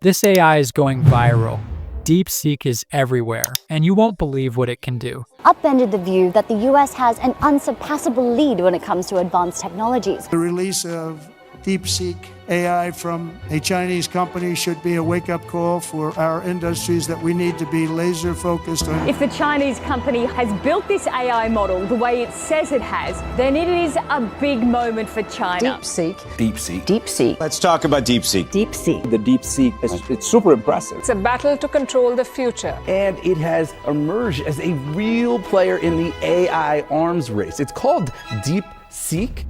This AI is going viral. Deepseek is everywhere, and you won't believe what it can do. Upended the view that the US has an unsurpassable lead when it comes to advanced technologies. The release of Deepseek AI from a Chinese company should be a wake-up call for our industries that we need to be laser focused on. If the Chinese company has built this AI model the way it says it has, then it is a big moment for China. Deepseek. Let's talk about Deepseek. The Deepseek, it's super impressive. It's a battle to control the future. And it has emerged as a real player in the AI arms race. It's called Deepseek.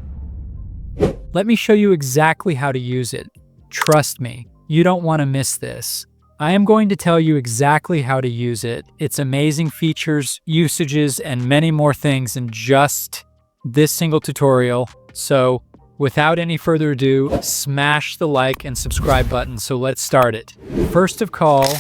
Let me show you exactly how to use it. Trust me, you don't want to miss this. I am going to tell you exactly how to use it, its amazing features, usages, and many more things in just this single tutorial. So, without any further ado, smash the like and subscribe button, so let's start it. First of all,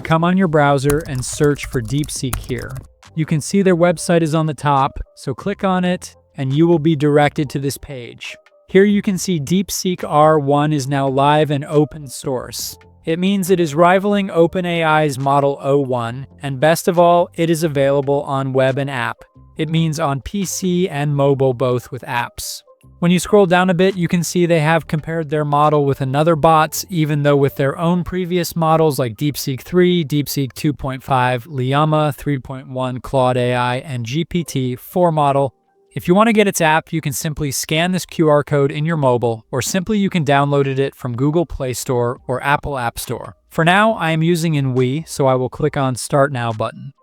come on your browser and search for Deepseek here. You can see their website is on the top, so click on it and you will be directed to this page. Here you can see Deepseek R1 is now live and open source. It means it is rivaling OpenAI's Model O1, and best of all, it is available on web and app. It means on PC and mobile both with apps. When you scroll down a bit, you can see they have compared their model with another bots, even though with their own previous models like Deepseek 3, Deepseek 2.5, Llama 3.1, Claude AI, and GPT-4 model. If you want to get its app, you can simply scan this QR code in your mobile, or simply you can download it from Google Play Store or Apple App Store. For now, I am using in Wii, so I will click on Start Now button.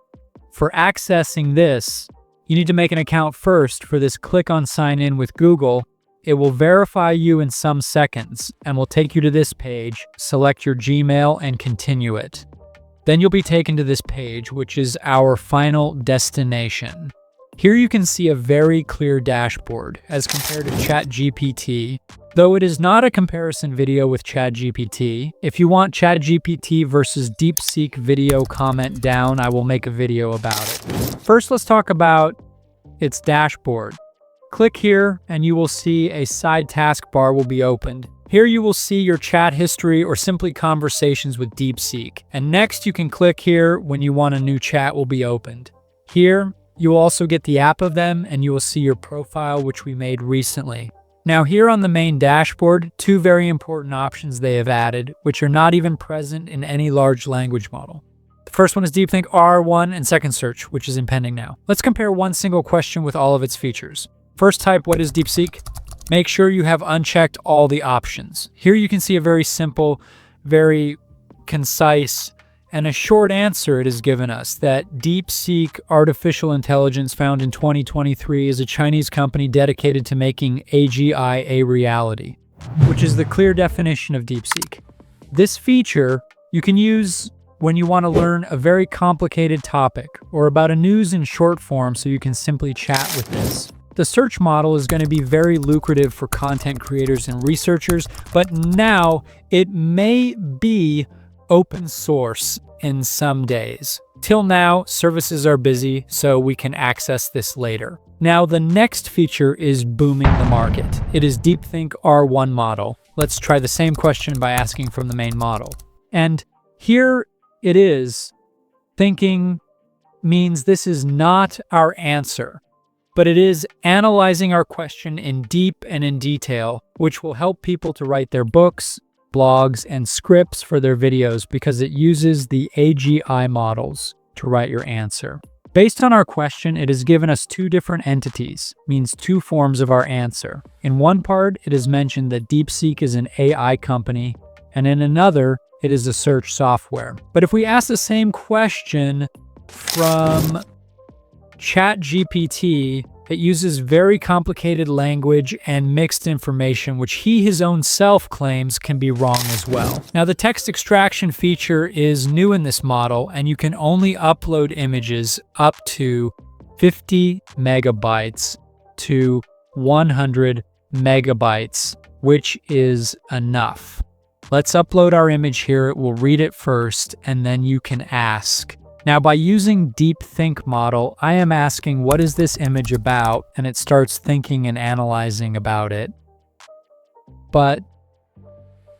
For accessing this, you need to make an account first. For this, click on Sign In with Google. It will verify you in some seconds and will take you to this page. Select your Gmail and continue it. Then you'll be taken to this page, which is our final destination. Here you can see a very clear dashboard as compared to ChatGPT, though it is not a comparison video with ChatGPT. If you want ChatGPT versus Deepseek video, comment down. I will make a video about it. First, let's talk about its dashboard. Click here and you will see a side taskbar will be opened. Here you will see your chat history or simply conversations with Deepseek. And next you can click here when you want a new chat will be opened. Here, you will also get the app of them and you will see your profile, which we made recently. Now here on the main dashboard, two very important options they have added, which are not even present in any large language model. The first one is Deepseek R1 and second search, which is impending now. Let's compare one single question with all of its features. First type, what is Deepseek? Make sure you have unchecked all the options. Here you can see a very simple, very concise, and a short answer it has given us, that Deepseek Artificial Intelligence, found in 2023, is a Chinese company dedicated to making AGI a reality, which is the clear definition of Deepseek. This feature you can use when you want to learn a very complicated topic or about a news in short form, so you can simply chat with this. The search model is going to be very lucrative for content creators and researchers, but now it may be open source in some days. Till now, services are busy, so we can access this later. Now, the next feature is booming the market. It is Deepseek R1 model. Let's try the same question by asking from the main model. And here it is. Thinking means this is not our answer, but it is analyzing our question in deep and in detail, which will help people to write their books, blogs, and scripts for their videos because it uses the AGI models to write your answer. Based on our question, it has given us two different entities, means two forms of our answer. In one part, it is mentioned that Deepseek is an AI company, and in another, it is a search software. But if we ask the same question from ChatGPT, it uses very complicated language and mixed information, which he his own self claims can be wrong as well. Now, the text extraction feature is new in this model, and you can only upload images up to 50 megabytes to 100 megabytes, which is enough. Let's upload our image here. It will read it first, and then you can ask. Now, by using Deepseek model, I am asking, what is this image about? And it starts thinking and analyzing about it. But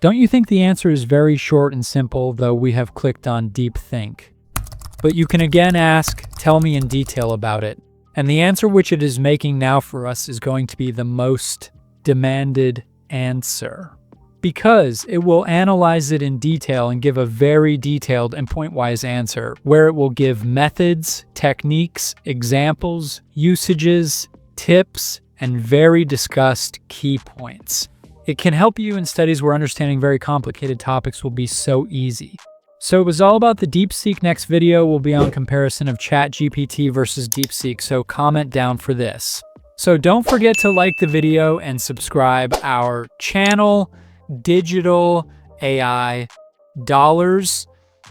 Don't you think the answer is very short and simple, though we have clicked on Deep Think? But you can again ask, tell me in detail about it. And the answer which it is making now for us is going to be the most demanded answer, because it will analyze it in detail and give a very detailed and point-wise answer, where it will give methods, techniques, examples, usages, tips, and very discussed key points. It can help you in studies where understanding very complicated topics will be so easy. So it was all about the DeepSeek. Next video will be on comparison of ChatGPT versus DeepSeek, so comment down for this. So don't forget to like the video and subscribe our channel, Digital AI Dollars,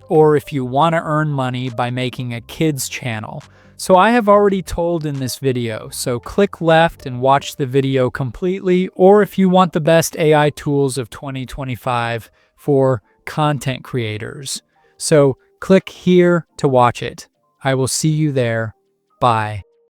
or if you want to earn money by making a kids channel. So I have already told in this video, so click left and watch the video completely, or if you want the best AI tools of 2025 for content creators. So click here to watch it. I will see you there. Bye.